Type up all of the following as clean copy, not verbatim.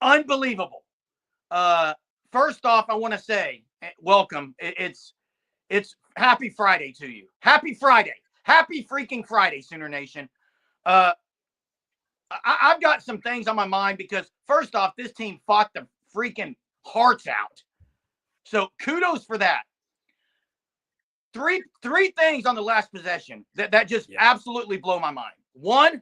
Unbelievable. First off, I want to say welcome. It's happy Friday to you. Happy Friday. Happy freaking Friday, Sooner Nation. I've got some things on my mind because first off, this team fought the freaking hearts out. So kudos for that. Three things on the last possession that just absolutely blow my mind. One,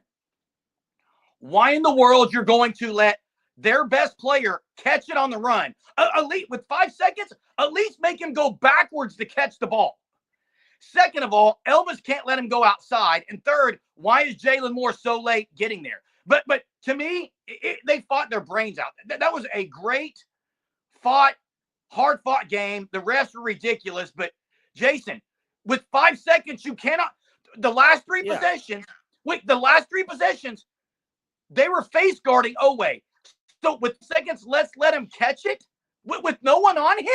why in the world you're going to let their best player catch it on the run? Elite with 5 seconds, at least make him go backwards to catch the ball. Second of all, Elvis can't let him go outside. And third, why is Jalen Moore so late getting there? But to me, they fought their brains out. That was a great hard-fought game. The refs were ridiculous. But, Jason, with 5 seconds, you cannot – the last three possessions – they were face guarding Oweh. So with seconds, let's let him catch it with no one on him.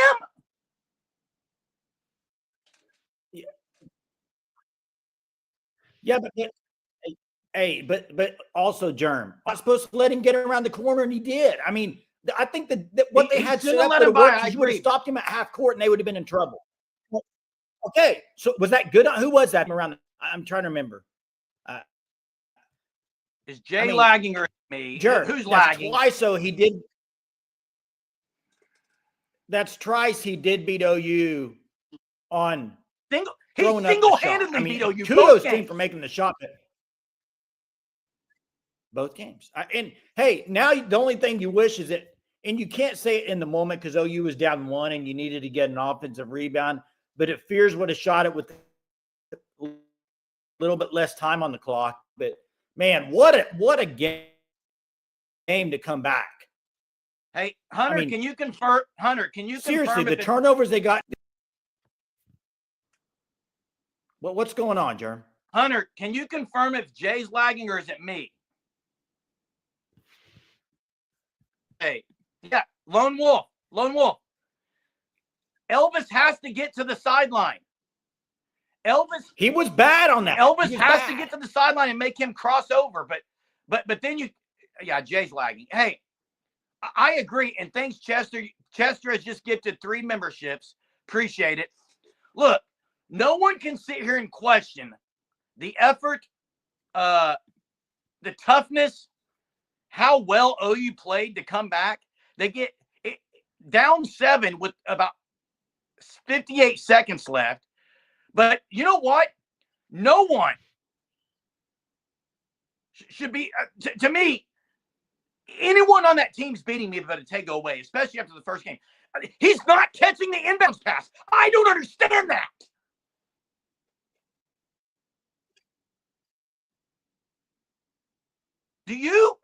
Yeah, but also Germ. I was supposed to let him get around the corner, and he did. I mean, I think that what they had set up would have worked. You would have stopped him at half court, and they would have been in trouble. Okay, so was that good? Who was that around? I'm trying to remember. Is Jay lagging or me? Sure. Who's lagging? Twice, so he did. That's twice he did beat OU on he single-handedly beat OU. Kudos to him for making the shot. Both games. And hey, now the only thing you wish is that, and you can't say it in the moment because OU was down 1 and you needed to get an offensive rebound, but if Fears would have shot it with a little bit less time on the clock. But man, what a game to come back. Hey, Hunter, can you confirm? Seriously, the turnovers they got. What's going on, Jerm? Hunter, can you confirm if Jay's lagging or is it me? Hey, yeah, Lone Wolf. Elvis has to get to the sideline. He was bad on that. Elvis has to get to the sideline and make him cross over. But then Jay's lagging. Hey, I agree. And thanks, Chester. Chester has just gifted 3 memberships. Appreciate it. Look, no one can sit here and question the effort, the toughness, how well OU played to come back. They get down 7 with about 58 seconds left. But you know what? No one should be, to me, anyone on that team's beating me about a take away, especially after the first game. He's not catching the inbounds pass. I don't understand that. Do you?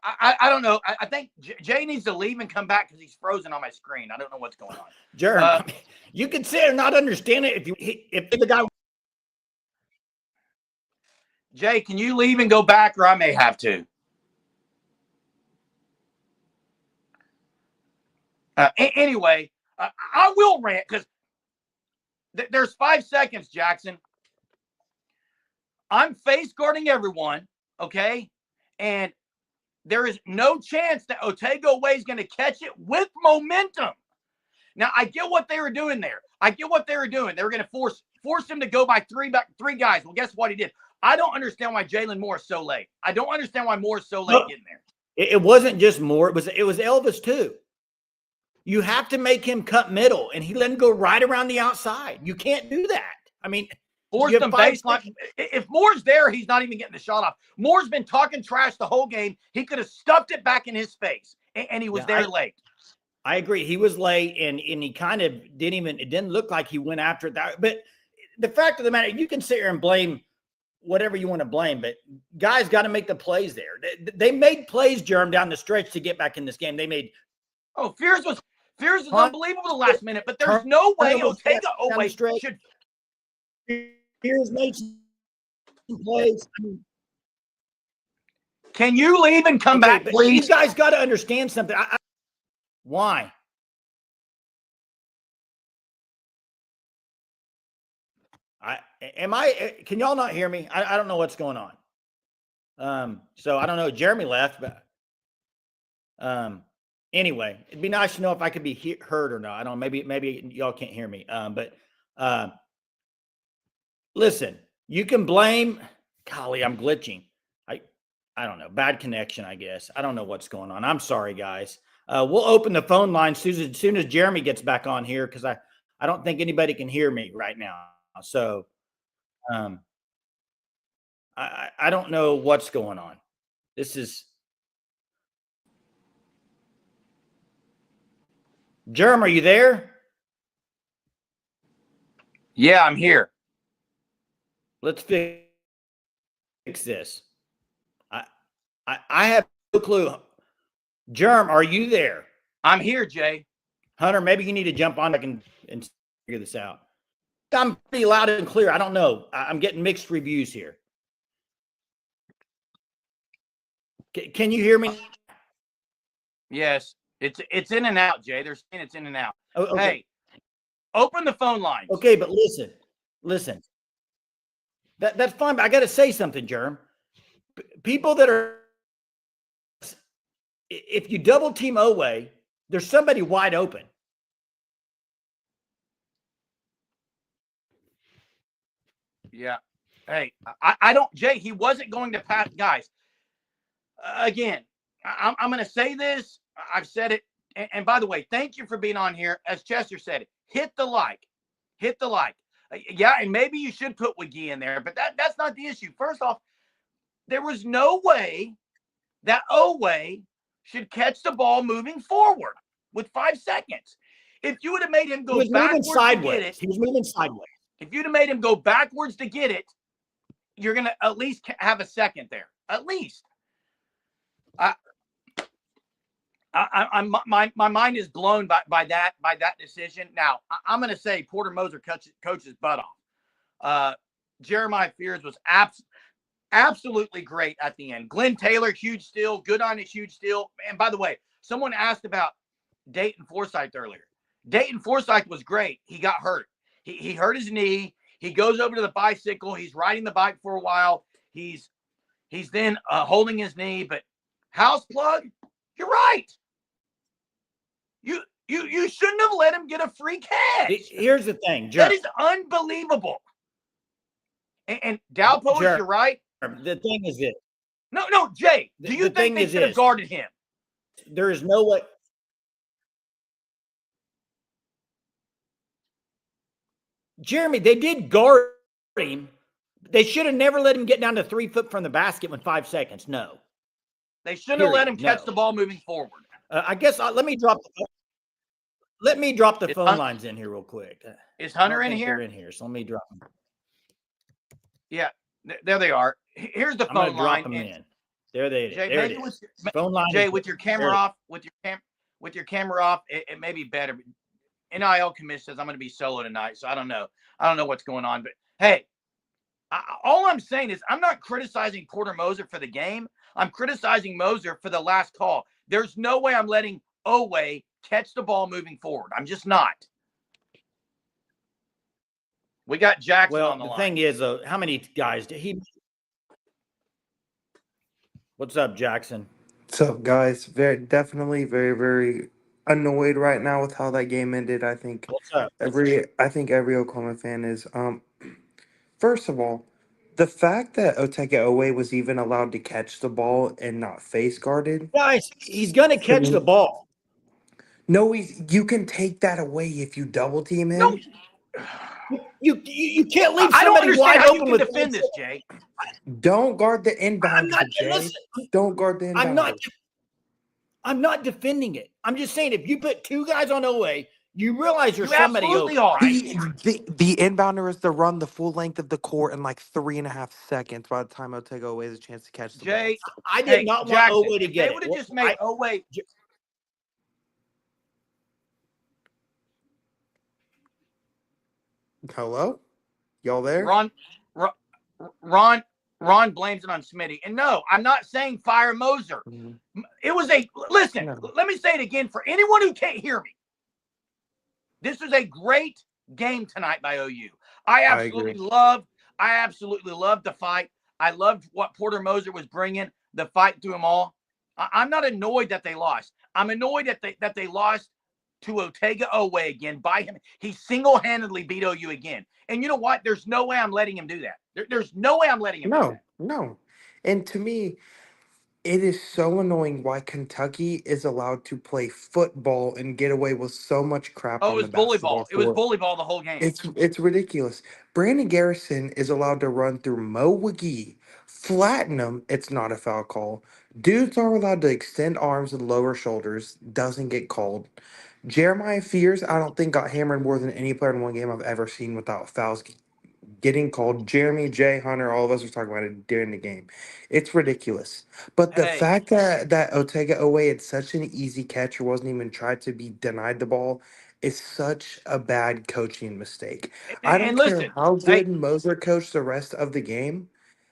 I don't know. I think Jay needs to leave and come back because he's frozen on my screen. I don't know what's going on. Jerm, you can sit and not understand it if the guy. Jay, can you leave and go back, or I may have to? Anyway, I will rant because there's 5 seconds, Jackson. I'm face guarding everyone, okay? And there is no chance that Otego-Way is going to catch it with momentum. Now, I get what they were doing there. They were going to force him to go by three guys. Well, guess what he did? I don't understand why Jalen Moore is so late. I don't understand why Moore is so late getting there. It wasn't just Moore. It was Elvis too. You have to make him cut middle, and he let him go right around the outside. You can't do that. I mean, force them baseline. If Moore's there, he's not even getting the shot off. Moore's been talking trash the whole game. He could have stuffed it back in his face, and he was there late. I agree. He was late, and he kind of didn't even – it didn't look like he went after it. But the fact of the matter, you can sit here and blame whatever you want to blame, but guys got to make the plays there. They made plays, Jerm, down the stretch to get back in this game. They made – Fears was unbelievable the last minute, but there's no way Otego-Oweh should – Fears made some plays. Can you leave and come back, please? You guys got to understand something. Why? Can y'all not hear me? I don't know what's going on. So I don't know. Jeremy left, but anyway, it'd be nice to know if I could be heard or not. I don't know. Maybe y'all can't hear me. But listen, you can blame. Golly, I'm glitching. I don't know. Bad connection, I guess. I don't know what's going on. I'm sorry, guys. We'll open the phone line as soon as Jeremy gets back on here, because I don't think anybody can hear me right now. So I don't know what's going on. This is Jerem, are you there? Yeah, I'm here. Let's fix this. I have no clue. Jerem, are you there? I'm here, Jay. Hunter, maybe you need to jump on and figure this out. I'm pretty loud and clear. I don't know. I'm getting mixed reviews here. Can you hear me? Yes, it's in and out, Jay. They're saying it's in and out. Oh, okay. Hey, open the phone lines. Okay, but listen. That's fine, but I got to say something, Jerem. People that are, if you double team Oweh, there's somebody wide open. Yeah. Hey, I don't, Jay, he wasn't going to pass. Guys, again, I'm going to say this. I've said it. And by the way, thank you for being on here. As Chester said it, hit the like. Yeah, and maybe you should put Wiggy in there, but that's not the issue. First off, there was no way that Oweh should catch the ball moving forward with 5 seconds. If you would have made him go backwards to get it, he was moving sideways. If you'd have made him go backwards to get it, you're going to at least have a second there. At least. My mind is blown by that decision. Now, I'm going to say Porter Moser coached his butt off. Jeremiah Fears was absolutely great at the end. Glenn Taylor, huge steal. Good on his huge steal. And by the way, someone asked about Dayton Forsyth earlier. Dayton Forsyth was great. He got hurt. He hurt his knee. He goes over to the bicycle. He's riding the bike for a while. He's then holding his knee. But house plug, you're right. You shouldn't have let him get a free catch. Here's the thing, That is unbelievable. And Dalpo, you're right. The thing is this. No, Jay. Do you think they should have guarded him? There is no way. Jeremy, they did guard him. They should have never let him get down to 3 foot from the basket with 5 seconds. No. They shouldn't have let him catch the ball moving forward. I guess let me drop the phone lines in here real quick. Is Hunter in here? They're in here, so let me drop them. Yeah, there they are. Here's the phone line. Drop them in. There they Jay, there it is. Phone line. Jay, with your camera off, with your camera off, it may be better. NIL commission says I'm going to be solo tonight, so I don't know what's going on. But hey, all I'm saying is I'm not criticizing Porter Moser for the game. I'm criticizing Moser for the last call. There's no way I'm letting Oweh catch the ball moving forward. I'm just not. We got Jackson on the line. The thing is, how many guys did he? What's up, Jackson? What's up, guys? Definitely very, very annoyed right now with how that game ended. I think every Oklahoma fan is. First of all, the fact that Oteke Oweh was even allowed to catch the ball and not face guarded. Guys, he's gonna catch the ball. No, you can take that away if you double team him. No. You can't leave somebody wide open with defend this, Jay. Don't guard the inbound, Jay. Don't guard the inbound. I'm not defending it. I'm just saying if you put 2 guys on Oweh, you realize there's somebody open. Are. The inbounder is to run the full length of the court in like 3.5 seconds by the time Oteke Oweh has a chance to catch the ball. I did not want Oweh to get it. They would have just made Oweh. Hello? Y'all there? Ron blames it on Smitty. And no, I'm not saying fire Moser. Mm-hmm. It was let me say it again for anyone who can't hear me. This was a great game tonight by OU. I I absolutely agree. loved the fight. I loved what Porter Moser was bringing, the fight through them all. I'm not annoyed that they lost. I'm annoyed that they lost to Otega Owe again by him. He single-handedly beat OU again. And you know what? There's no way I'm letting him do that. There's no way I'm letting him do No, that. no. And to me, it is so annoying why Kentucky is allowed to play football and get away with so much crap Oh, it on was the basketball volleyball. It was court. volleyball the whole game. It's ridiculous. Brandon Garrison is allowed to run through Mo McGee, flatten him. It's not a foul call. Dudes are allowed to extend arms and lower shoulders. Doesn't get called. Jeremiah Fears, I don't think got hammered more than any player in one game I've ever seen without fouls getting called. Jeremy, Jay, Hunter, all of us were talking about it during the game. It's ridiculous. But the Hey, fact that Otega Owe had such an easy catch or wasn't even tried to be denied the ball is such a bad coaching mistake. I don't and care listen, how hey, good Moser coached the rest of the game.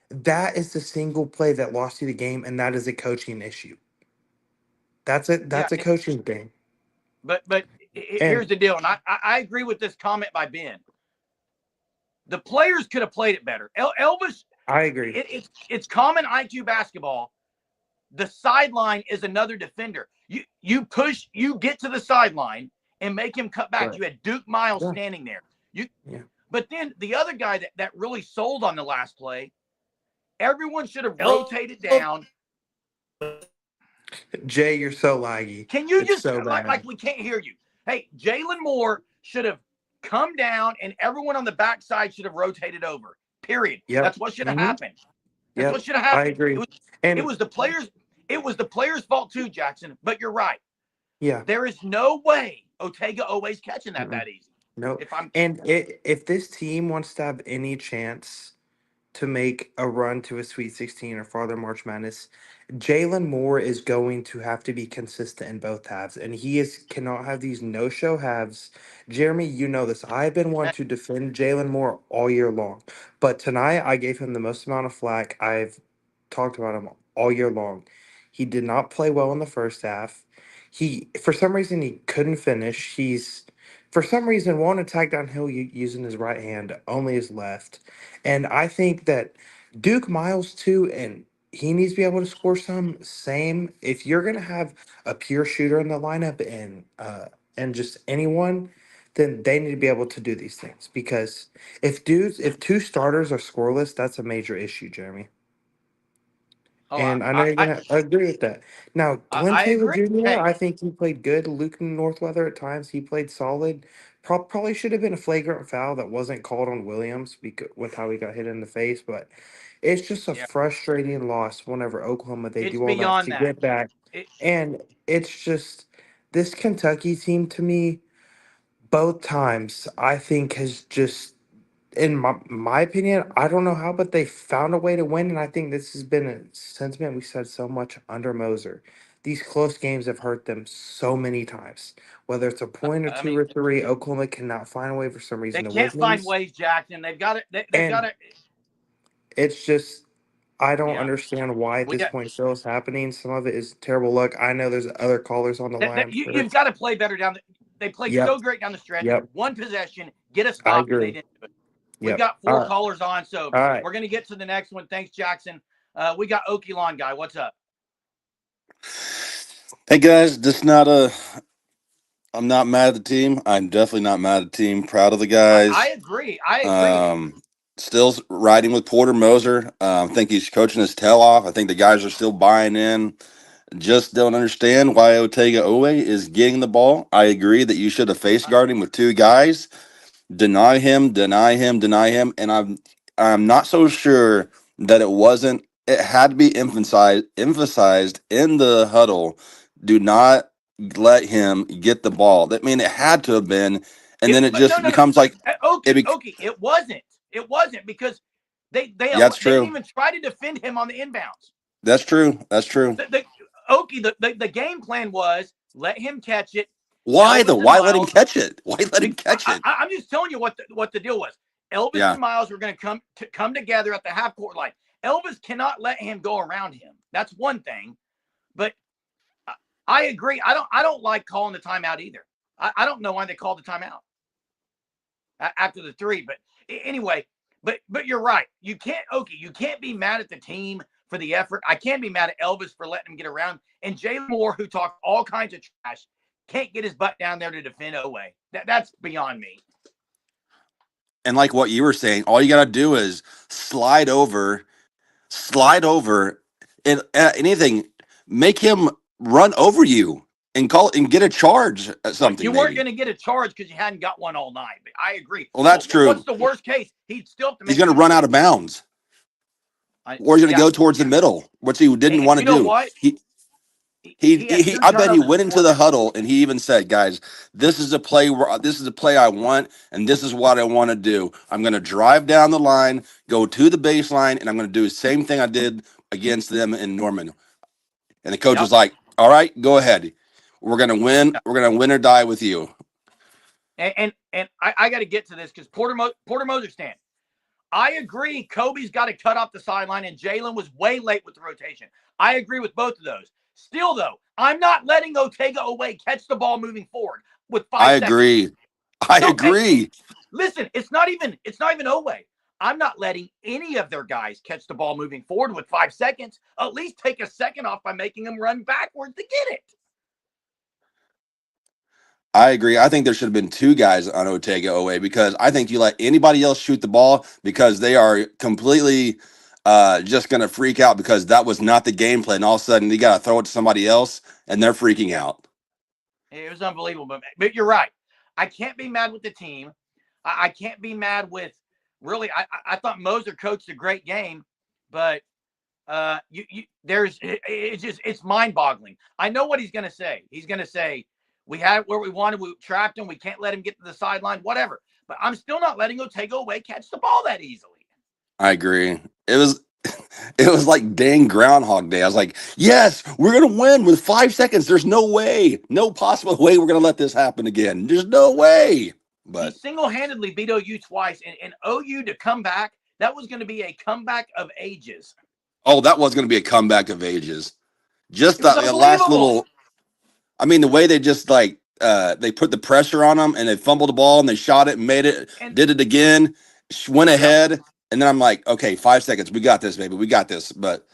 That is the single play that lost you the game, and that is a coaching issue. That's it. yeah, That's a coaching thing. but And here's the deal, and I agree with this comment by Ben. The players could have played it better. Elvis, I agree. it's common IQ basketball. The sideline is another defender. You get to the sideline and make him cut back. Right. You had Duke Miles Yeah. standing there. Yeah. But then the other guy that really sold on the last play, everyone should have El- rotated down. Jay, you're so laggy. Can you It's just so bad. like we can't hear you? Hey, Jalen Moore should have come down, and everyone on the backside should have rotated over. Period. Yep. That's what should have Hmm. happened. That's what Yep. should have I happened. agree. It And was the players. It was the players' fault too, Jackson. But you're right. yeah. There is no way Otega always catching that easy. No. If I'm And if this team wants to have any chance to make a run to a Sweet 16 or farther March Madness, Jalen Moore is going to have to be consistent in both halves, and he is cannot have these no-show halves. Jeremy, you know this. I've been one to defend Jalen Moore all year long, but tonight I gave him the most amount of flack. I've talked about him all year long. He did not play well in the first half. He, for some reason, he couldn't finish. He's, for some reason, wanted to tag downhill using his right hand, only his left. And I think that Duke Miles too, and he needs to be able to score some. Same. If you're gonna have a pure shooter in the lineup and just anyone, then they need to be able to do these things. Because if two starters are scoreless, that's a major issue, Jeremy. oh And I know you're gonna agree with that. Now, Glenn I Taylor agree. Jr., Hey, I think he played good. Luke Northweather at times he played solid. Probably should have been a flagrant foul that wasn't called on Williams because with how he got hit in the face. But it's just a yeah, frustrating loss whenever Oklahoma they it's do all that beyond to that. get back. It, And it's just this Kentucky team to me, both times I think has just in my opinion, I don't know how, but they found a way to win, and I think this has been a sentiment we said so much under Moser. These close games have hurt them so many times. Whether it's a point or I two mean, or three, Oklahoma cannot find a way for some they reason to win can't find these. ways, Jackson. They've got it. They've got And it. it's just I don't Yeah, understand why at we this got. point still is happening. Some of it is terrible luck. I know there's other callers on the line, I'm sure. You've got to play better down. They played Yep. so great down the stretch. Yep. One possession, get a I stop, and they agree. didn't do it. We've Yep. got All four right. callers on, so All right. we're going to get to the next one. Thanks, Jackson. We got Okie Lawn guy. What's up? Hey guys, this not a. I'm not mad at the team. I'm definitely not mad at the team. Proud of the I guys. agree. I agree. Um, Still riding with Porter Moser. I think he's coaching his tail off. I think the guys are still buying in. Just don't understand why Otega Owe is getting the ball. I agree that you should have face guarded him with two guys. Deny him, deny him, deny him, and I'm not so sure that it wasn't. It had to be emphasized in the huddle. Do not let him get the ball. That mean it had to have been, and then it No, just no, no. becomes like it. Okie. It wasn't. It wasn't because Yeah, that's they didn't true. even try to defend him on the inbounds. That's true. That's true. The game plan was let him catch it. Why though? Elvis and Why let him Miles. catch it? Why let him catch it? I'm just telling you what the deal was. Elvis Yeah, and Miles were going to come together at the half court line. Elvis cannot let him go around him. That's one thing. But I agree. I don't like calling the timeout either. I don't know why they called the timeout. after the three. But anyway, but you're right. You can't be mad at the team for the effort. I can't be mad at Elvis for letting him get around. And Jalen Moore, who talked all kinds of trash, can't get his butt down there to defend Oweh. That's beyond me. And like what you were saying, all you got to do is slide over, and anything, make him run over you and get a charge at something. You weren't going to get a charge because you hadn't got one all night. But I agree. Well, that's true. What's the worst case? He'd still have to He's going to run out of bounds. Or he's going to go towards the middle, which he didn't want to do. What? I bet he went into the huddle and he even said, "Guys, this is a play I want, and this is what I want to do. I'm going to drive down the line, go to the baseline, and I'm going to do the same thing I did against them in Norman." And the coach was like, "All right, go ahead. We're going to win. We're going to win or die with you." And I got to get to this because Porter Moser stand. I agree. Kobe's got to cut off the sideline, and Jalen was way late with the rotation. I agree with both of those. Still, though, I'm not letting Oweh catch the ball moving forward with 5 seconds. I agree. Listen, it's not even Oweh. I'm not letting any of their guys catch the ball moving forward with 5 seconds. At least take a second off by making them run backwards to get it. I agree. I think there should have been 2 guys on Oweh because I think you let anybody else shoot the ball because they are completely just going to freak out because that was not the game plan. And all of a sudden, you got to throw it to somebody else, and they're freaking out. It was unbelievable. But you're right. I can't be mad with the team. I can't be mad with really. I thought Moser coached a great game, but it's mind-boggling. I know what he's going to say. He's going to say, "We had it where we wanted. We trapped him. We can't let him get to the sideline, whatever." But I'm still not letting Oweh catch the ball that easily. I agree. It was like dang Groundhog Day. I was like, yes, we're going to win with 5 seconds. There's no way, no possible way we're going to let this happen again. There's no way. But he single-handedly beat OU twice, and OU to come back, that was going to be a comeback of ages. Oh, that was going to be a comeback of ages. Just the last little, I mean, the way they just like, they put the pressure on them and they fumbled the ball and they shot it and made it, did it again, went ahead. And then I'm like, okay, 5 seconds. We got this, baby. We got this. But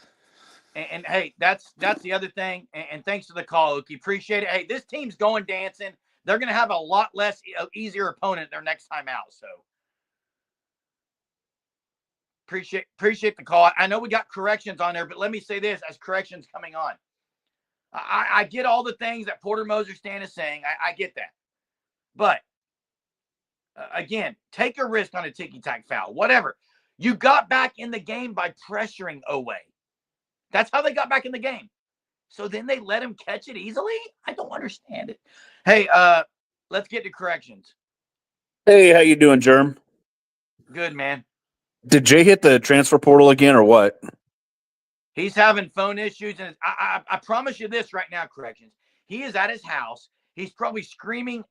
and hey, that's the other thing. And thanks for the call, Okie. Appreciate it. Hey, this team's going dancing. They're going to have a lot less easier opponent their next time out. So appreciate the call. I know we got corrections on there, but let me say this as corrections coming on. I get all the things that Porter Moser Stan is saying. I get that. But again, take a risk on a ticky-tack foul, whatever. You got back in the game by pressuring Oweh. That's how they got back in the game. So then they let him catch it easily? I don't understand it. Hey, let's get to corrections. Hey, how you doing, Germ? Good, man. Did Jay hit the transfer portal again or what? He's having phone issues, and I promise you this right now, corrections. He is at his house. He's probably screaming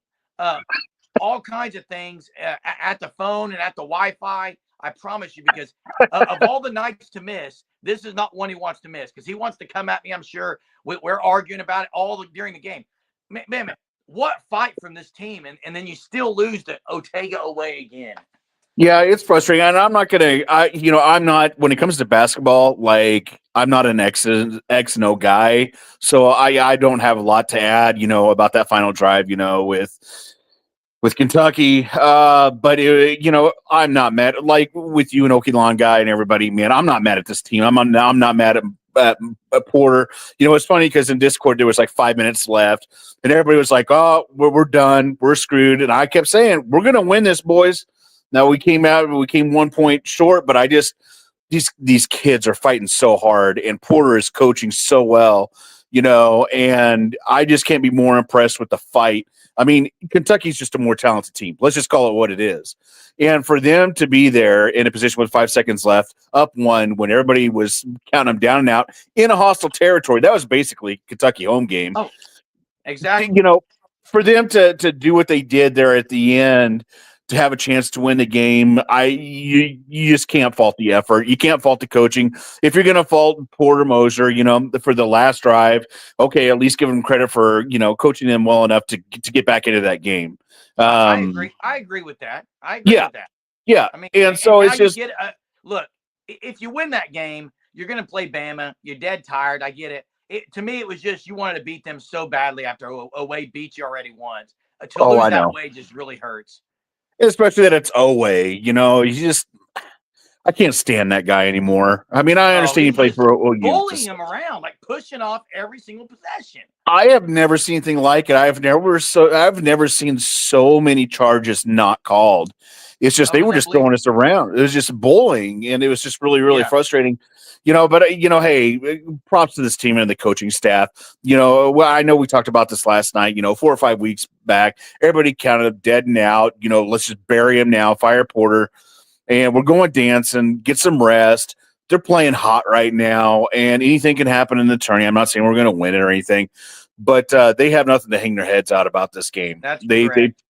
all kinds of things at the phone and at the Wi-Fi. I promise you, because of all the nights to miss, this is not one he wants to miss because he wants to come at me. I'm sure we're arguing about it during the game. Man, what fight from this team, and then you still lose to Oweh again. Yeah, it's frustrating, and I'm not gonna. I'm not when it comes to basketball. Like, I'm not an X and O guy, so I don't have a lot to add. About that final drive. With Kentucky, but I'm not mad. Like with you and Okie guy and everybody, man, I'm not mad at this team. I'm not mad at Porter. It's funny because in Discord there was like 5 minutes left, and everybody was like, "Oh, we're done, we're screwed." And I kept saying, "We're gonna win this, boys." Now we came 1 point short, but these kids are fighting so hard, and Porter is coaching so well, and I just can't be more impressed with the fight. I mean, Kentucky's just a more talented team. Let's just call it what it is. And for them to be there in a position with 5 seconds left, up 1, when everybody was counting them down and out in a hostile territory, that was basically Kentucky home game. Oh, exactly. For them to do what they did there at the end, to have a chance to win the game. You just can't fault the effort. You can't fault the coaching. If you're going to fault Porter Moser, for the last drive, okay, at least give them credit for coaching them well enough to get back into that game. I agree. I agree with that. I agree Yeah. with that. Yeah, I mean, and so now it's just look. If you win that game, you're going to play Bama. You're dead tired. I get it. To me, it was just you wanted to beat them so badly after away beat you already once. To lose I that know. way just really hurts. Especially that it's Oway. I can't stand that guy anymore. I mean, I understand he played for OU. Bullying him around, like pushing off every single possession. I have never seen anything like it. I've never seen so many charges not called. It's just they were just throwing us around. It was just bullying, and it was just really, really frustrating. But hey, props to this team and the coaching staff. I know we talked about this last night. 4 or 5 weeks back, everybody counted dead and out. Let's just bury him now. Fire Porter, and we're going dancing. Get some rest. They're playing hot right now, and anything can happen in the tourney. I'm not saying we're going to win it or anything, but they have nothing to hang their heads out about this game. That's correct.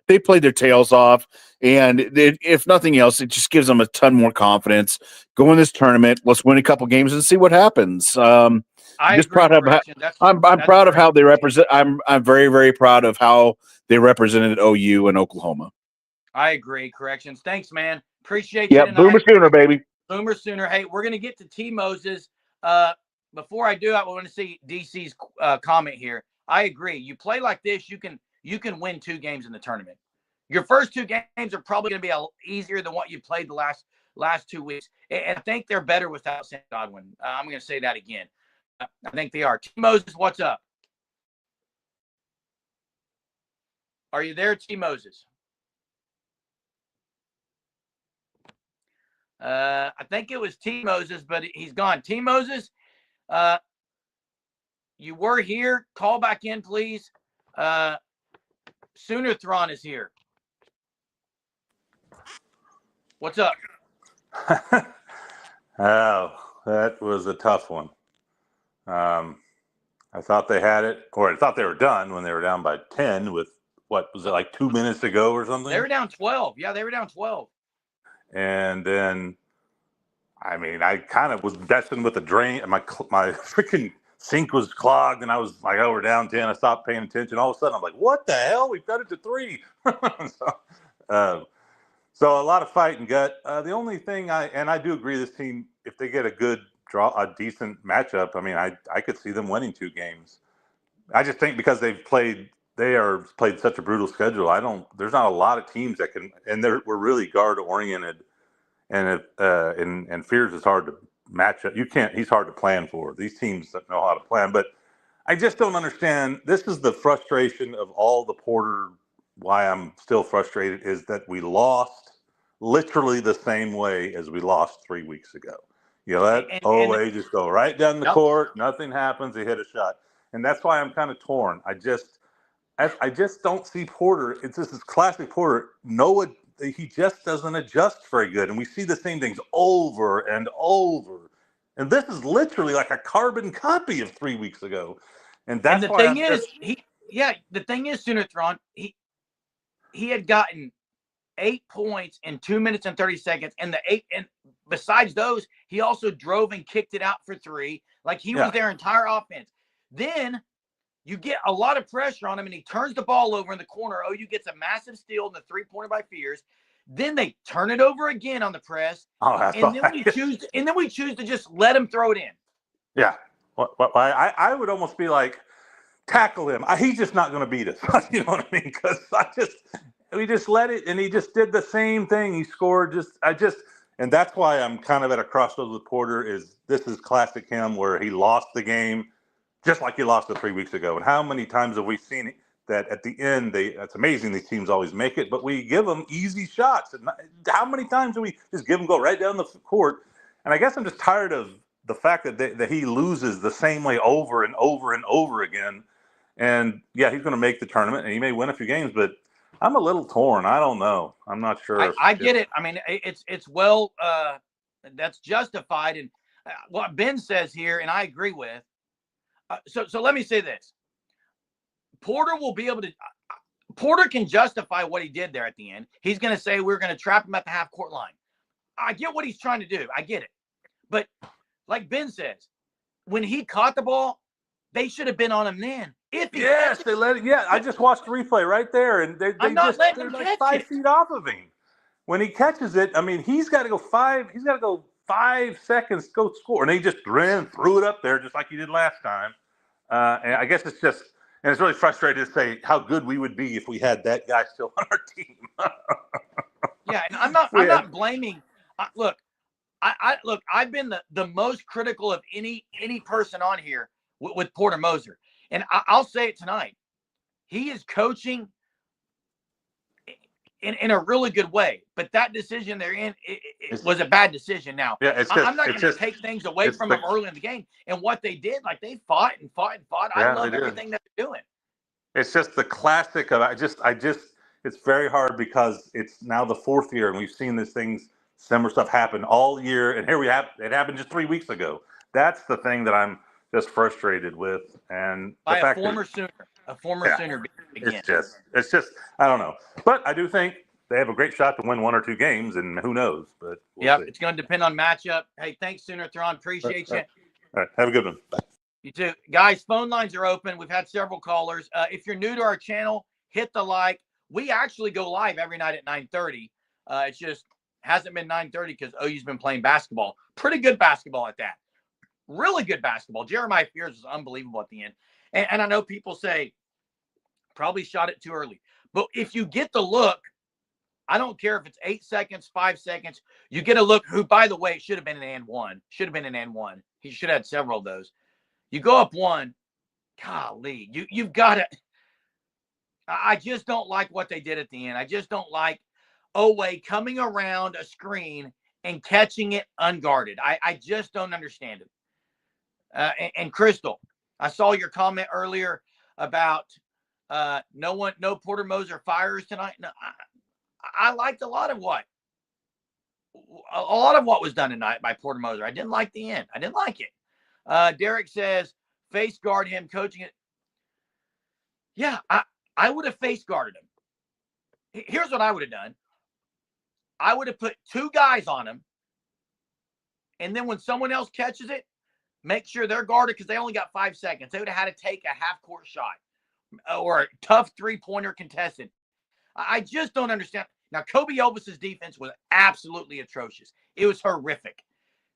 They played their tails off, and if nothing else, it just gives them a ton more confidence. Go in this tournament. Let's win a couple games and see what happens. I'm proud of how they represent. I'm very, very proud of how they represented OU and Oklahoma. I agree. Corrections. Thanks, man. Appreciate you. Yeah, Boomer Sooner, baby. Boomer Sooner. Hey, we're going to get to T. Moses. Before I do, I want to see DC's comment here. I agree. You play like this, you can win 2 games in the tournament. Your first 2 games are probably going to be easier than what you played the last 2 weeks. And I think they're better without Sam Godwin. I'm going to say that again. I think they are. T. Moses, what's up? Are you there, T. Moses? I think it was T. Moses, but he's gone. T. Moses, you were here. Call back in, please. Sooner-thron is here. What's up? Oh, that was a tough one. I thought they had it, or I thought they were done when they were down by 10 with, what was it, like 2 minutes to go or something? They were down 12. Yeah, they were down 12. And then, I mean, I kind of was messing with the drain. My freaking sink was clogged, and I was like, oh, we're down 10. I stopped paying attention. All of a sudden, I'm like, what the hell? We've got it to 3. So a lot of fight and gut. The only thing I do agree, this team, if they get a good draw, a decent matchup, I mean, I could see them winning 2 games. I just think because played such a brutal schedule. There's not a lot of teams that can, and we're really guard oriented, and Fears is hard to match up. He's hard to plan for. These teams that know how to plan, but I just don't understand. This is the frustration of all the Porter. Why I'm still frustrated is that we lost literally the same way as we lost 3 weeks ago. You let Oway just go right down the court. Nothing happens. They hit a shot. And that's why I'm kind of torn. I just don't see Porter. This is classic Porter. He just doesn't adjust very good. And we see the same things over and over. And this is literally like a carbon copy of 3 weeks ago. And that's the thing is, Sooner-thron, he had gotten 8 points in 2 minutes and 30 seconds. And besides those, he also drove and kicked it out for 3. Like he was their entire offense. Then you get a lot of pressure on him, and he turns the ball over in the corner. OU gets a massive steal in the 3-pointer by Fears. Then they turn it over again on the press. And then we choose to just let him throw it in. Yeah. I would almost be like, tackle him. He's just not going to beat us. You know what I mean? Because we just let it, and he just did the same thing. He scored and that's why I'm kind of at a crossroads with Porter. This is classic him, where he lost the game just like he lost it 3 weeks ago. And how many times have we seen it, that at the end, it's amazing these teams always make it, but we give them easy shots. And how many times do we just give them go right down the court? And I guess I'm just tired of the fact that he loses the same way over and over and over again. And yeah, he's going to make the tournament, and he may win a few games, but I'm a little torn. I don't know. I'm not sure. I get it. I mean, it's that's justified. And what Ben says here, and I agree with. So let me say this. Porter will be able to Porter can justify what he did there at the end. He's going to say we're going to trap him at the half-court line. I get what he's trying to do. I get it. But like Ben says, when he caught the ball, they should have been on him then. Yes, they let it. Yeah, I just watched the replay right there, and they're like 5 feet off of him. When he catches it, I mean, he's got to go 5 seconds to go score, and he just threw it up there just like he did last time. And I guess it's really frustrating to say how good we would be if we had that guy still on our team. Yeah, and I'm not blaming. Look, I've been the most critical of any person on here with Porter Moser, and I'll say it tonight. He is coaching in a really good way, but that decision they're in it was a bad decision. Now, yeah, I'm not going to take things away from them early in the game and what they did. Like they fought and fought and fought. Yeah, I love everything that they're doing. It's just the classic of it's very hard because it's now the 4th year and we've seen similar stuff happen all year, and here it happened just 3 weeks ago. That's the thing that I'm just frustrated with, and By the fact a former Sooner again. It's just I don't know, but I do think they have a great shot to win 1 or 2 games, and who knows? But we'll see. It's going to depend on matchup. Hey, thanks, Sooner Thron. Appreciate you. All right, have a good one. Bye. You too. Guys, phone lines are open. We've had several callers. If you're new to our channel, hit the like. We actually go live every night at 9:30. It just hasn't been 9:30 because OU's been playing basketball. Pretty good basketball at that. Really good basketball. Jeremiah Fears was unbelievable at the end. And I know people say probably shot it too early. But if you get the look, I don't care if it's 8 seconds, 5 seconds. You get a look who, by the way, should have been an and one. Should have been an and one. He should have had several of those. You go up one, golly, you've got to. I just don't like what they did at the end. I just don't like Owe coming around a screen and catching it unguarded. I just don't understand it. And Crystal, I saw your comment earlier about no Porter Moser fires tonight. No, I liked a lot of what was done tonight by Porter Moser. I didn't like the end. I didn't like it. Derek says face guard him, coaching it. Yeah, I would have face guarded him. Here's what I would have done. I would have put 2 guys on him, and then when someone else catches it, make sure they're guarded because they only got 5 seconds. They would have had to take a half-court shot or a tough 3-pointer contested. I just don't understand. Now, Kobe Elvis's defense was absolutely atrocious. It was horrific.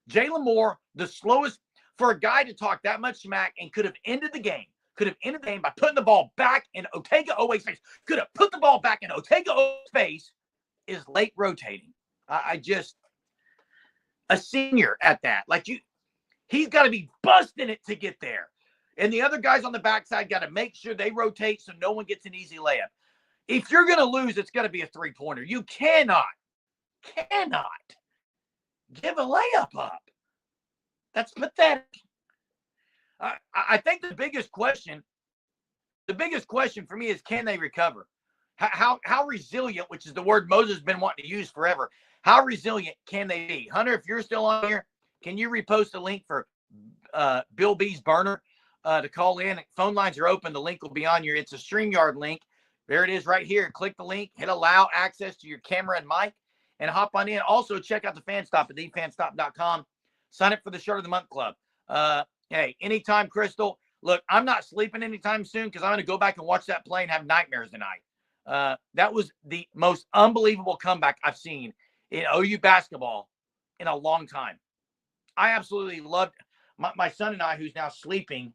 Jalen Moore, the slowest, for a guy to talk that much smack and could have ended the game by putting the ball back in Otega Owe's face. Could have put the ball back in Otega Owe's face, is late rotating. A senior at that. He's got to be busting it to get there. And the other guys on the backside got to make sure they rotate so no one gets an easy layup. If you're going to lose, it's got to be a 3-pointer. You cannot give a layup up. That's pathetic. I think the biggest question for me is, can they recover? How resilient, which is the word Moses has been wanting to use forever, how resilient can they be? Hunter, if you're still on here, can you repost a link for Bill B's burner to call in? Phone lines are open. The link will be on it's a StreamYard link. There it is right here. Click the link, hit allow access to your camera and mic, and hop on in. Also, check out the Fan Stop at thefanstop.com. Sign up for the Shirt of the Month Club. Hey, anytime, Crystal. Look, I'm not sleeping anytime soon because I'm going to go back and watch that play and have nightmares tonight. That was the most unbelievable comeback I've seen in OU basketball in a long time. I absolutely loved my son and I, who's now sleeping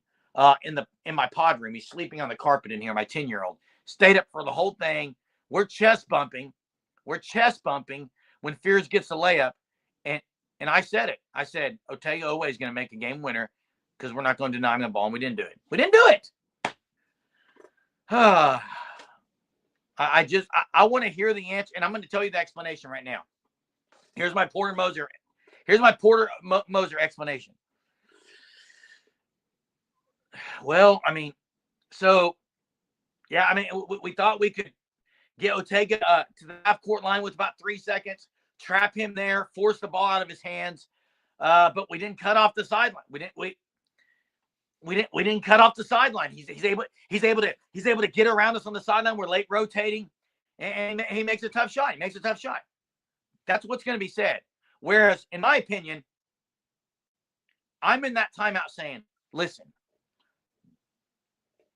in my pod room. He's sleeping on the carpet in here, my 10-year-old. Stayed up for the whole thing. We're chest bumping when Fears gets the layup. And I said it. I said, Otega Owe is going to make a game winner because we're not going to deny him the ball. And we didn't do it. I want to hear the answer. And I'm going to tell you the explanation right now. Here's my Porter Moser explanation. Well, we thought we could get Otega to the half-court line with about 3 seconds, trap him there, force the ball out of his hands, but we didn't cut off the sideline. we didn't cut off the sideline. He's able to get around us on the sideline. We're late rotating, and he makes a tough shot. He makes a tough shot. That's what's going to be said. Whereas, in my opinion, I'm in that timeout saying, listen,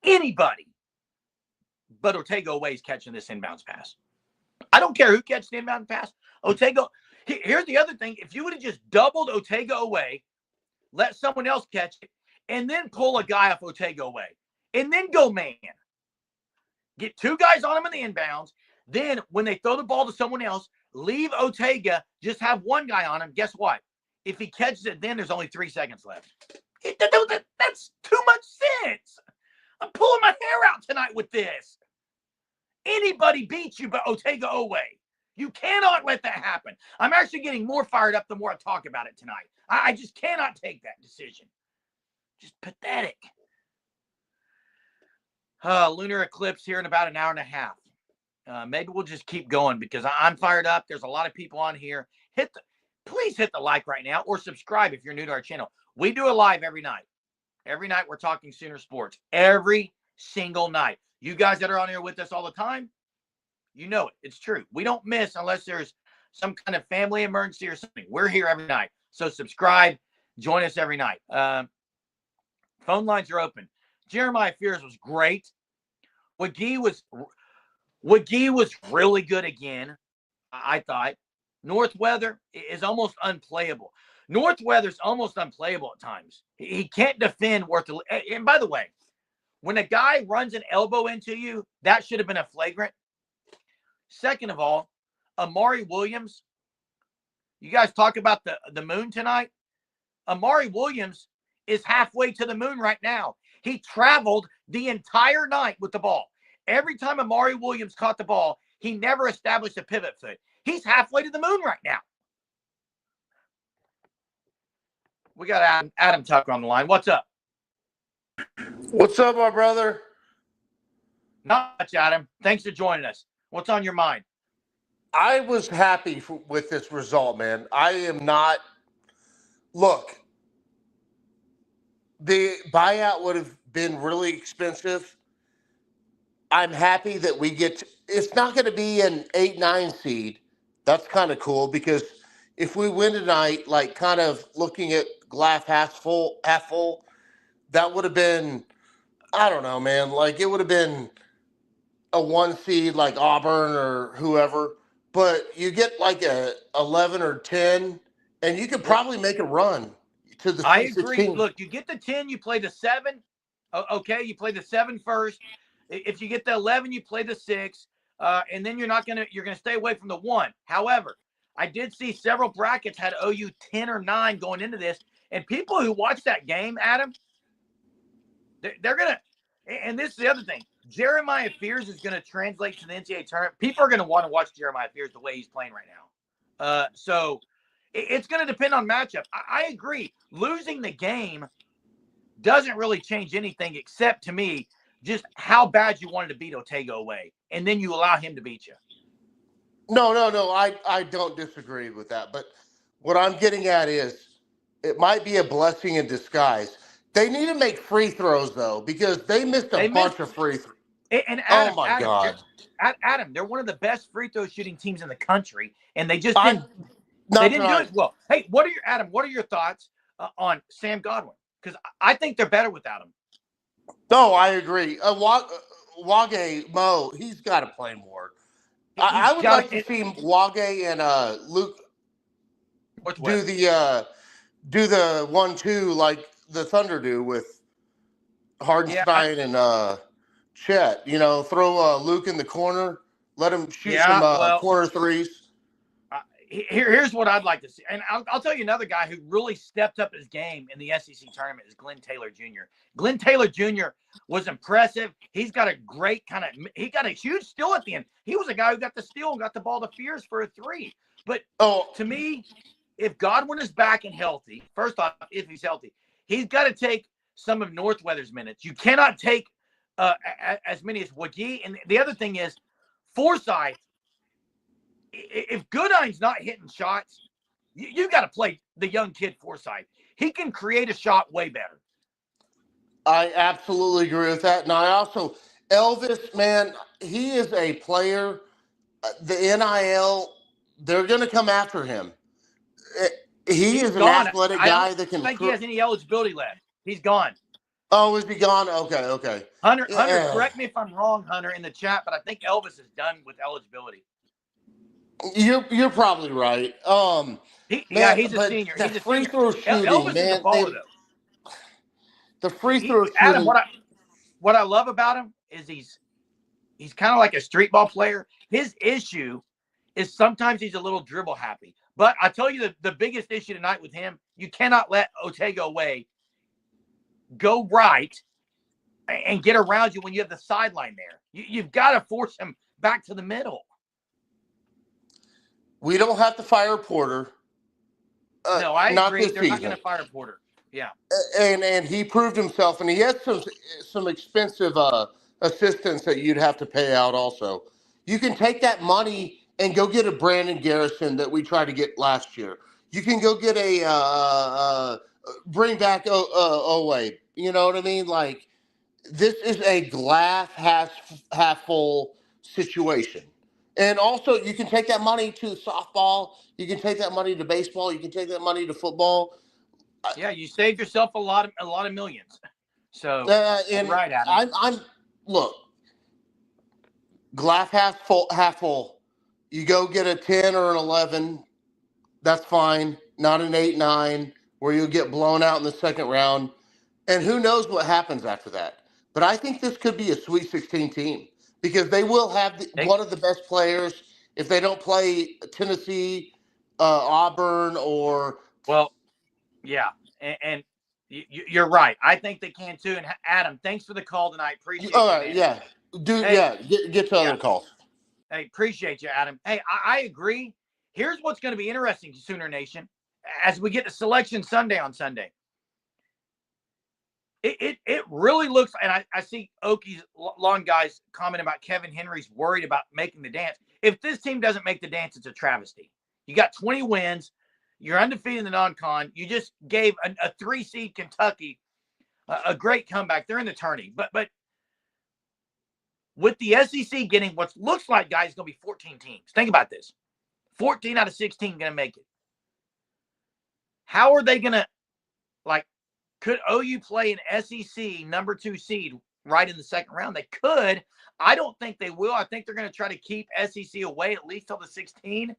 anybody but Otego is catching this inbounds pass. I don't care who catches the inbound pass. Otego. Here's the other thing. If you would have just doubled Otego away, let someone else catch it, and then pull a guy off Otego away, and then go man. Get two guys on him in the inbounds. Then when they throw the ball to someone else, leave Otega, just have one guy on him. Guess what? If he catches it, then there's only 3 seconds left. That's too much sense. I'm pulling my hair out tonight with this. Anybody beats you but Otega Owe. You cannot let that happen. I'm actually getting more fired up the more I talk about it tonight. I just cannot take that decision. Just pathetic. Lunar eclipse here in about an hour and a half. Maybe we'll just keep going because I'm fired up. There's a lot of people on here. Please hit the like right now or subscribe if you're new to our channel. We do a live every night. Every night we're talking Sooner sports. Every single night. You guys that are on here with us all the time, you know it. It's true. We don't miss unless there's some kind of family emergency or something. We're here every night. So subscribe. Join us every night. Phone lines are open. Jeremiah Fears was great. Wagee was really good again, I thought. Northweather is almost unplayable. Northweather's almost unplayable at times. He can't defend worth it. And by the way, when a guy runs an elbow into you, that should have been a flagrant. Second of all, Amari Williams, you guys talk about the moon tonight. Amari Williams is halfway to the moon right now. He traveled the entire night with the ball. Every time Amari Williams caught the ball, he never established a pivot foot. He's halfway to the moon right now. We got Adam Tucker on the line. What's up? What's up, my brother? Not much, Adam. Thanks for joining us. What's on your mind? I was happy with this result, man. I am not. Look, the buyout would have been really expensive. I'm happy that we get it's not going to be an 8-9 seed. That's kind of cool because if we win tonight, like kind of looking at glass half full, that would have been, I don't know, man. Like it would have been a 1 seed like Auburn or whoever, but you get like a 11 or 10 and you could probably make a run to the I Sweet agree. 16. Look, you get the 10, you play the 7. Okay, you play the 7 first. If you get the 11, you play the 6, and then you're gonna stay away from the 1. However, I did see several brackets had OU 10 or 9 going into this, and people who watch that game, Adam, they're gonna. And this is the other thing. Jeremiah Fears is gonna translate to the NCAA tournament. People are gonna want to watch Jeremiah Fears the way he's playing right now. So it's gonna depend on matchup. I agree. Losing the game doesn't really change anything except to me just how bad you wanted to beat Otego away, and then you allow him to beat you. No. I don't disagree with that. But what I'm getting at is it might be a blessing in disguise. They need to make free throws, though, because they missed a bunch of free throws. And Adam, oh, my God. Adam, they're one of the best free throw shooting teams in the country, and they just didn't do it well. Hey, what are your thoughts on Sam Godwin? Because I think they're better without him. No, I agree. Wage Mo, he's got to play more. I would like to see Wage and Luke do the 1-2 like the Thunder do with Hardenstein and Chet. You know, throw Luke in the corner, let him shoot some corner threes. Here's what I'd like to see. And I'll tell you another guy who really stepped up his game in the SEC tournament is Glenn Taylor Jr. Glenn Taylor Jr. was impressive. He's got a great he got a huge steal at the end. He was a guy who got the steal and got the ball to Fears for a 3. But to me, if Godwin is back and healthy, first off, if he's healthy, he's got to take some of Northweather's minutes. You cannot take as many as Wagee. And the other thing is Forsythe. If Goodine's not hitting shots, you got to play the young kid Forsythe. He can create a shot way better. I absolutely agree with that. And I also, Elvis, man, he is a player. The NIL, they're going to come after him. Eh, He He's is an gone. athletic I don't guy that can. think he has any eligibility left. He's gone. Oh, is he gone? Okay, okay. Hunter, Yeah, correct me if I'm wrong, Hunter, in the chat, but I think Elvis is done with eligibility. you're probably right. Yeah, Man, he's a but senior. the He's a free senior. throw shooting, Elvis is a man, baller though. the free throw Adam, shooting. what I love about him is he's kind of like a street ball player. His issue is sometimes he's a little dribble happy. But I tell you the biggest issue tonight with him, you cannot let Otego away go right and get around you when you have the sideline there. You've got to force him back to the middle. We don't have to fire Porter. No, I Not agree. this They're not going season. to fire Porter. Yeah. And he proved himself, and he had some expensive assistants that you'd have to pay out. Also, you can take that money and go get a Brandon Garrison that we tried to get last year. You can go get a bring back Owe. You know what I mean? Like, this is a glass half full situation. And also, you can take that money to softball. You can take that money to baseball. You can take that money to football. Yeah, you saved yourself a lot of millions. So And right, Adam. I'm look, glass half full. You go get a 10 or an 11. That's fine. Not an 8-9 where you'll get blown out in the second round. And who knows what happens after that. But I think this could be a Sweet 16 team because they will have one of the best players if they don't play Tennessee, Auburn, or Well, yeah, and you're right. I think they can too. And Adam, thanks for the call tonight. Appreciate you, man. yeah, dude, Hey, yeah, get to other calls. Hey, appreciate you, Adam. Hey, I agree. Here's what's going to be interesting, Sooner Nation, as we get to Selection Sunday on Sunday. It really looks, and I see Oki's long guys comment about Kevin Henry's worried about making the dance. If this team doesn't make the dance, it's a travesty. You got 20 wins. You're undefeated in the non-con. You just gave a 3-seed Kentucky a great comeback. They're in the tourney. But with the SEC getting what looks like, guys, going to be 14 teams. Think about this. 14 out of 16 going to make it. How are they going to, could OU play an SEC number 2 seed right in the second round? They could. I don't think they will. I think they're going to try to keep SEC away at least till the 16.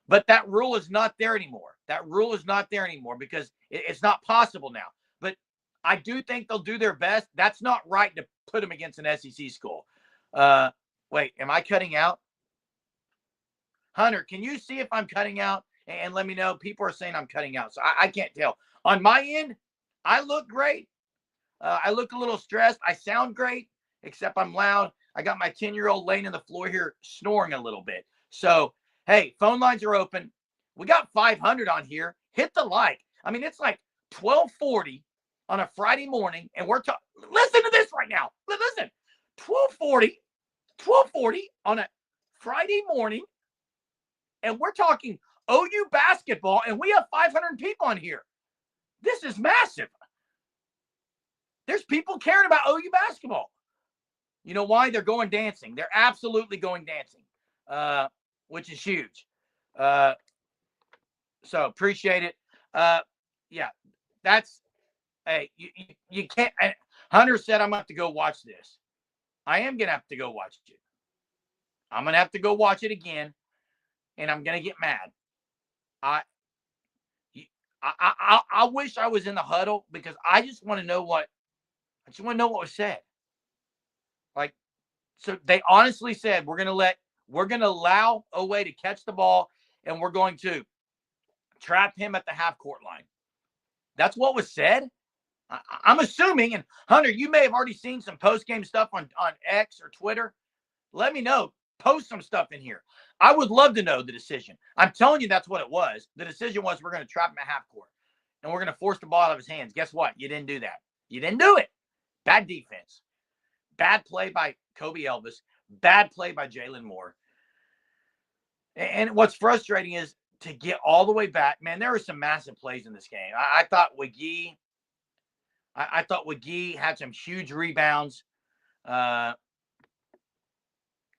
But that rule is not there anymore. That rule is not there anymore because it's not possible now. But I do think they'll do their best. That's not right to put them against an SEC school. Wait, am I cutting out? Hunter, can you see if I'm cutting out? And let me know. People are saying I'm cutting out, so I can't tell. On my end, I look great. I look a little stressed. I sound great, except I'm loud. I got my 10-year-old laying on the floor here snoring a little bit. So, hey, phone lines are open. We got 500 on here. Hit the like. I mean, it's like 12:40 on a Friday morning, and we're talking. Listen to this right now. Listen, 12:40 on a Friday morning, and we're talking OU basketball, and we have 500 people on here. This is massive. There's people caring about OU basketball. You know why? They're going dancing. They're absolutely going dancing, which is huge. So appreciate it. Yeah, that's, hey, you can't. Hunter said I'm going to have to go watch this. I am going to have to go watch it. I'm going to have to go watch it again, and I'm going to get mad. I wish I was in the huddle because I just want to know what was said. Like, so they honestly said, we're going to allow Owe to catch the ball, and we're going to trap him at the half court line. That's what was said. I'm assuming, and Hunter, you may have already seen some post-game stuff on X or Twitter. Let me know. Post some stuff in here. I would love to know the decision. I'm telling you that's what it was. The decision was we're going to trap him at half court, and we're going to force the ball out of his hands. Guess what? You didn't do that. You didn't do it. Bad defense. Bad play by Kobe Elvis. Bad play by Jalen Moore. And what's frustrating is to get all the way back. Man, there were some massive plays in this game. I thought McGee I thought McGee had some huge rebounds.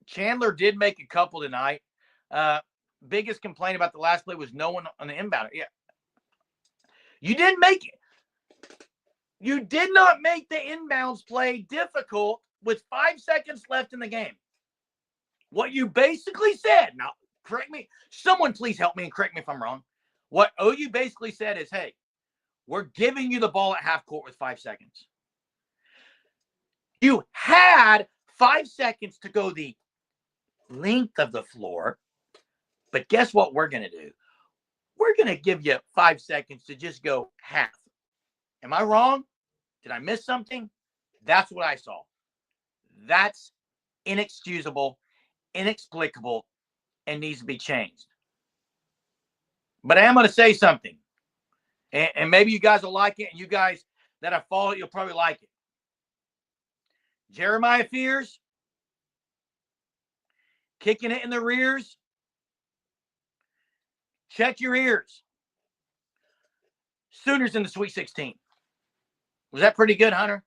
Chandler did make a couple tonight. Biggest complaint about the last play was no one on the inbound. Yeah. You didn't make it. You did not make the inbounds play difficult with 5 seconds left in the game. What you basically said, now correct me, someone please help me and correct me if I'm wrong. What OU basically said is, hey, we're giving you the ball at half court with 5 seconds. You had 5 seconds to go the length of the floor, but guess what we're going to do? We're going to give you 5 seconds to just go half. Am I wrong? Did I miss something? That's what I saw. That's inexcusable, inexplicable, and needs to be changed. But I am going to say something, and maybe you guys will like it, and you guys that have followed, you'll probably like it. Jeremiah Fears, kicking it in the rears. Check your ears. Sooners in the Sweet 16. Was that pretty good, Hunter?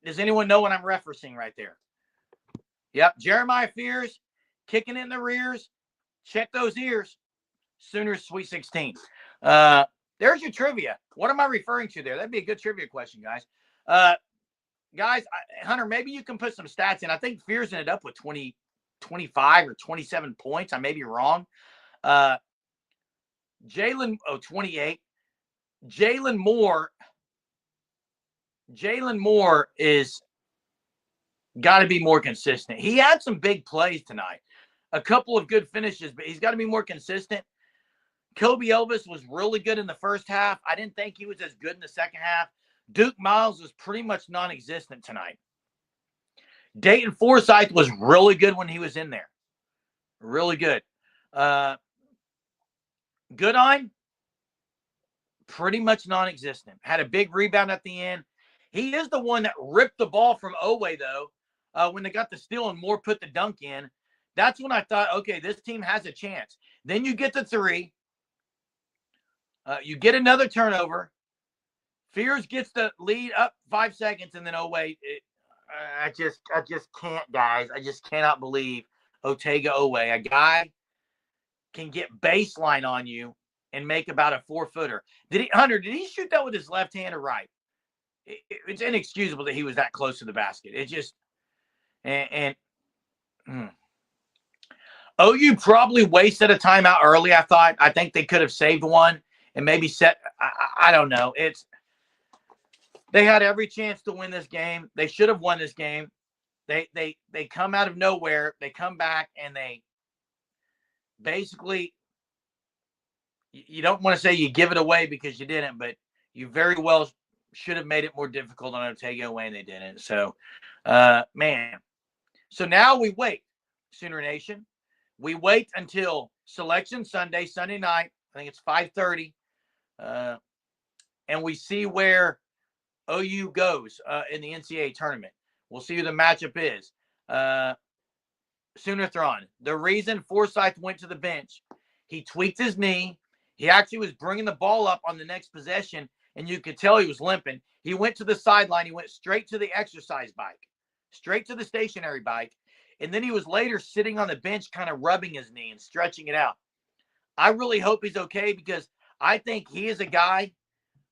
Does anyone know what I'm referencing right there? Yep, Jeremiah Fears, kicking it in the rears. Check those ears. Sooners Sweet 16. There's your trivia. What am I referring to there? That'd be a good trivia question, guys. Hunter, maybe you can put some stats in. I think Fears ended up with 25 or 27 points. I may be wrong. Jalen, 28. Jalen Moore is got to be more consistent. He had some big plays tonight. A couple of good finishes, but he's got to be more consistent. Kobe Elvis was really good in the first half. I didn't think he was as good in the second half. Duke Miles was pretty much non-existent tonight. Dayton Forsythe was really good when he was in there. Really good. Goodine, pretty much non-existent. Had a big rebound at the end. He is the one that ripped the ball from Oweh, though, when they got the steal and Moore put the dunk in. That's when I thought, okay, this team has a chance. Then you get the three. You get another turnover. Fears gets the lead up 5 seconds, and then Oweh. I just can't, guys. I just cannot believe Otega Oweh, a guy, can get baseline on you and make about a 4-footer. Hunter, did he shoot that with his left hand or right? It's inexcusable that he was that close to the basket. It just OU probably wasted a timeout early. I think they could have saved one and maybe set. I don't know. They had every chance to win this game. They should have won this game. They come out of nowhere. They come back and they basically, you don't want to say you give it away because you didn't, but you very well should have made it more difficult on Otega Oweh, and they didn't. So, man. So now we wait, Sooner Nation. We wait until Selection Sunday night. I think it's 5:30. And we see where OU goes in the NCAA tournament. We'll see who the matchup is. Sooner-thron. The reason Forsythe went to the bench, he tweaked his knee. He actually was bringing the ball up on the next possession, and you could tell he was limping. He went to the sideline. He went straight to the exercise bike, straight to the stationary bike, and then he was later sitting on the bench kind of rubbing his knee and stretching it out. I really hope he's okay because I think he is a guy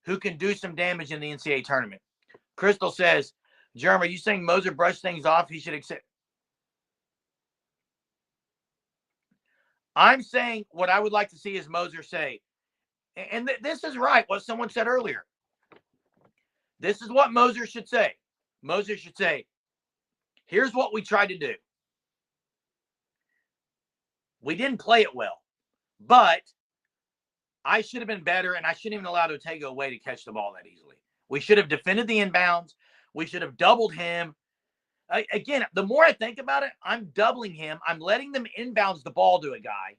who can do some damage in the NCAA tournament. Crystal says, Jeremy, are you saying Moser brushed things off? He should accept. I'm saying what I would like to see is Moser say, and this is right, what someone said earlier. This is what Moser should say. Moser should say, here's what we tried to do. We didn't play it well, but I should have been better, and I shouldn't even allow Otega Oweh to catch the ball that easily. We should have defended the inbounds. We should have doubled him. Again, the more I think about it, I'm doubling him. I'm letting them inbounds the ball to a guy.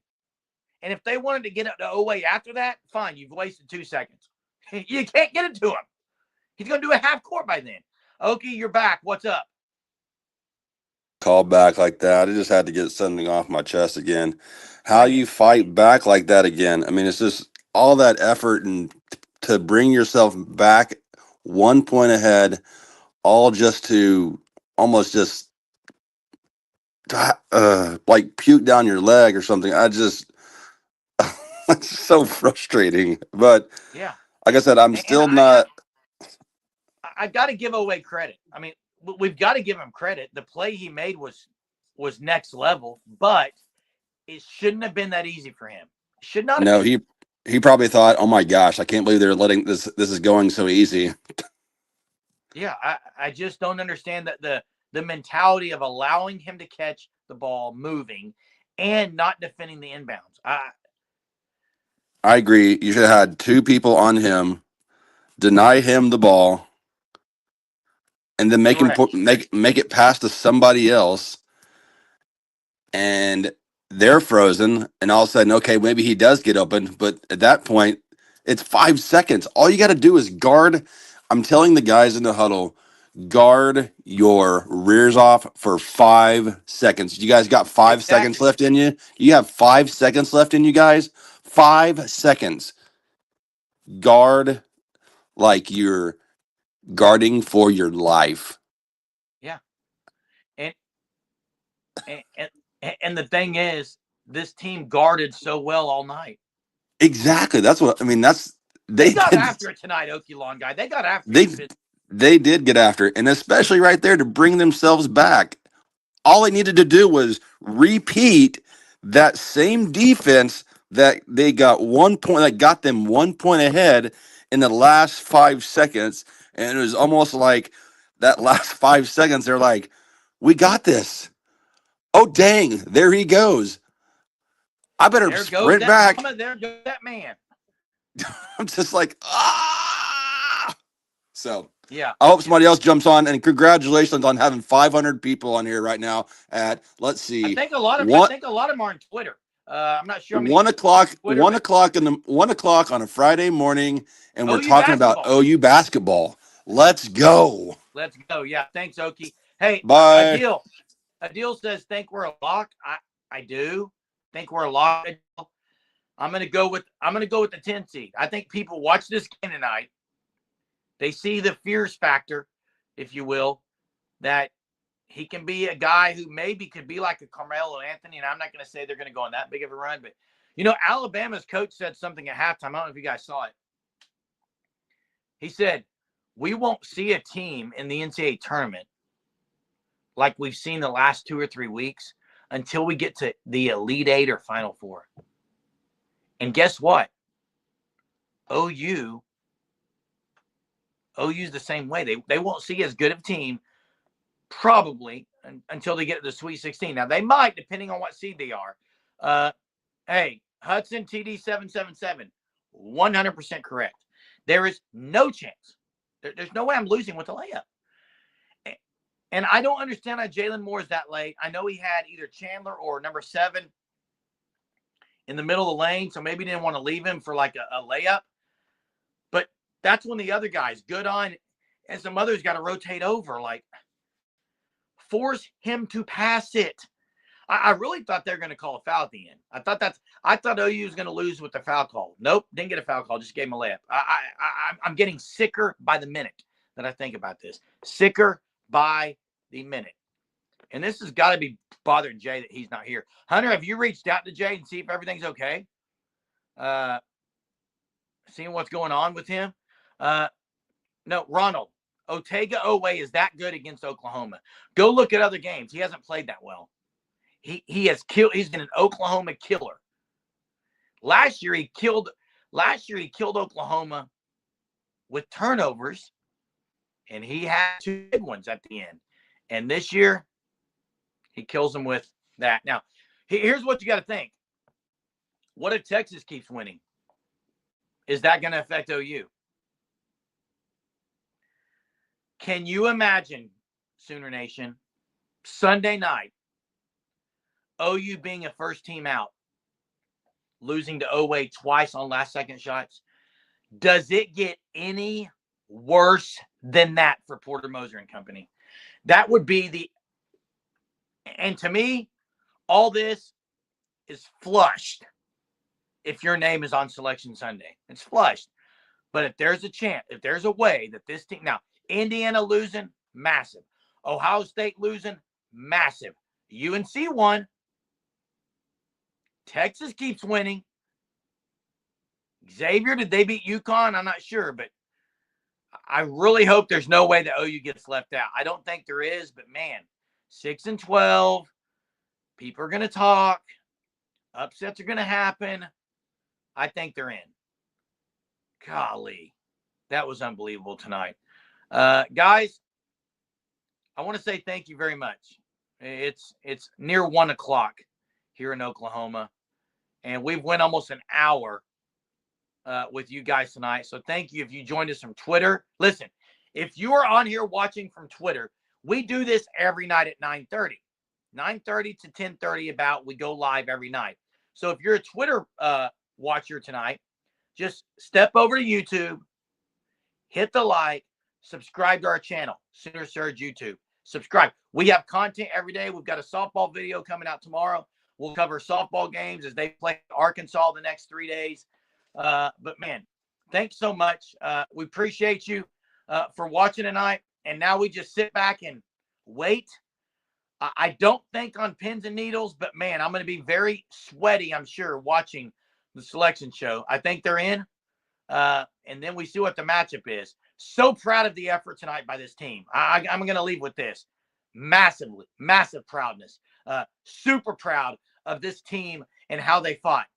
And if they wanted to get it to Oweh after that, fine, you've wasted 2 seconds. You can't get it to him. He's going to do a half court by then. Okay, you're back. What's up? Call back like that. I just had to get something off my chest again. How you fight back like that again? I mean, it's just all that effort and to bring yourself back 1 point ahead, all just to almost just like puke down your leg or something. I just it's so frustrating. But Yeah. like I said, I'm And still not. I got to give away credit. I mean, we've got to give him credit. The play he made was next level, but it shouldn't have been that easy for him. It should not have No, been. he probably thought, oh my gosh, I can't believe they're letting this is going so easy. Yeah, I just don't understand that the mentality of allowing him to catch the ball moving and not defending the inbounds. I agree. You should have had two people on him, deny him the ball, and then make him Correct. make it pass to somebody else, and they're frozen, and all of a sudden, okay, maybe he does get open, but at that point, it's 5 seconds. All you got to do is guard. I'm telling the guys in the huddle, guard your rears off for 5 seconds. You guys got 5 seconds Exactly. left in you. You have 5 seconds left in you guys. 5 seconds. Guard like you're guarding for your life. Yeah. And and and the thing is, this team guarded so well all night. Exactly. That's what I mean. They They got did. after it tonight, Okie Lawn guy. They got after They it. they did get after it, and especially right there to bring themselves back. All they needed to do was repeat that same defense that they got 1 point, that got them 1 point ahead in the last 5 seconds. And it was almost like that last 5 seconds, they're like, we got this. Oh, dang, there he goes. I better There goes sprint that back. mama. There goes that man. I'm just like, ah. So Yeah. I hope somebody else jumps on, and congratulations on having 500 people on here right now at, let's I see, think a lot of one, them are on Twitter. I'm not sure how many 1 o'clock, Twitter, 1 o'clock on a Friday morning, and we're OU talking about basketball. OU basketball. Let's go. Let's go. Yeah. Thanks, Okie. Hey, Bye. Adil says, think we're a lock. I do think we're a lock. I'm gonna go with the 10 seed. I think people watch this game tonight. They see the fears factor, if you will, that he can be a guy who maybe could be like a Carmelo Anthony. And I'm not going to say they're going to go on that big of a run, but Alabama's coach said something at halftime. I don't know if you guys saw it. He said, we won't see a team in the NCAA tournament like we've seen the last 2 or 3 weeks until we get to the Elite Eight or Final Four. And guess what? OU's the same way. They won't see as good of a team probably until they get to the Sweet 16. Now, they might, depending on what seed they are. Hey, Hudson TD 777, 100% correct. There is no chance. There's no way I'm losing with a layup. And I don't understand how Jalen Moore is that late. I know he had either Chandler or number 7 in the middle of the lane, so maybe didn't want to leave him for like a layup. But that's when the other guys, Goodon and some others, got to rotate over. Like, force him to pass it. I really thought they were going to call a foul at the end. I thought OU was going to lose with the foul call. Nope, didn't get a foul call. Just gave him a layup. I'm getting sicker by the minute that I think about this. Sicker by the minute. And this has got to be bothering Jay that he's not here. Hunter, have you reached out to Jay and see if everything's okay? Seeing what's going on with him? No, Ronald. Otega Owe is that good against Oklahoma. Go look at other games. He hasn't played that well. He has killed. He's been an Oklahoma killer. Last year he killed Oklahoma with turnovers, and he had 2 big ones at the end. And this year he kills them with that. Now, here's what you got to think. What if Texas keeps winning? Is that going to affect OU? Can you imagine, Sooner Nation, Sunday night, OU being a first team out, losing to Owe twice on last second shots? Does it get any worse than that for Porter Moser and company? That would be and to me, all this is flushed if your name is on Selection Sunday. It's flushed. But if there's a chance, if there's a way that this team, now, Indiana losing, massive. Ohio State losing, massive. UNC won. Texas keeps winning. Xavier, did they beat UConn? I'm not sure, but I really hope there's no way that OU gets left out. I don't think there is, but man, 6-12, people are going to talk. Upsets are going to happen. I think they're in. Golly, that was unbelievable tonight. Guys, I want to say thank you very much. It's near 1 o'clock here in Oklahoma, and we've went almost an hour with you guys tonight. So thank you if you joined us from Twitter. Listen, if you are on here watching from Twitter, we do this every night at 9:30. 9:30 to 10:30 about, we go live every night. So if you're a Twitter watcher tonight, just step over to YouTube, hit the like, subscribe to our channel, Sooner Surge YouTube. Subscribe. We have content every day. We've got a softball video coming out tomorrow. We'll cover softball games as they play Arkansas the next 3 days. But, man, thanks so much. We appreciate you for watching tonight. And now we just sit back and wait. I don't think on pins and needles, but, man, I'm going to be very sweaty, I'm sure, watching the selection show. I think they're in. And then we see what the matchup is. So proud of the effort tonight by this team. I'm going to leave with this. Massive proudness. Super proud of this team and how they fought.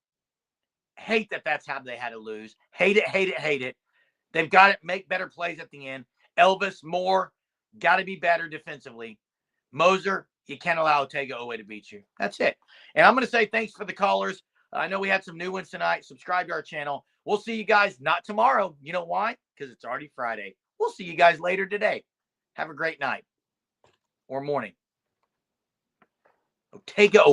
Hate that that's how they had to lose. Hate it. They've got to make better plays at the end. Elvis, Moore, got to be better defensively. Moser, you can't allow Otega Owe to beat you. That's it. And I'm going to say thanks for the callers. I know we had some new ones tonight. Subscribe to our channel. We'll see you guys not tomorrow. You know why? Because it's already Friday. We'll see you guys later today. Have a great night or morning. Otega Owe.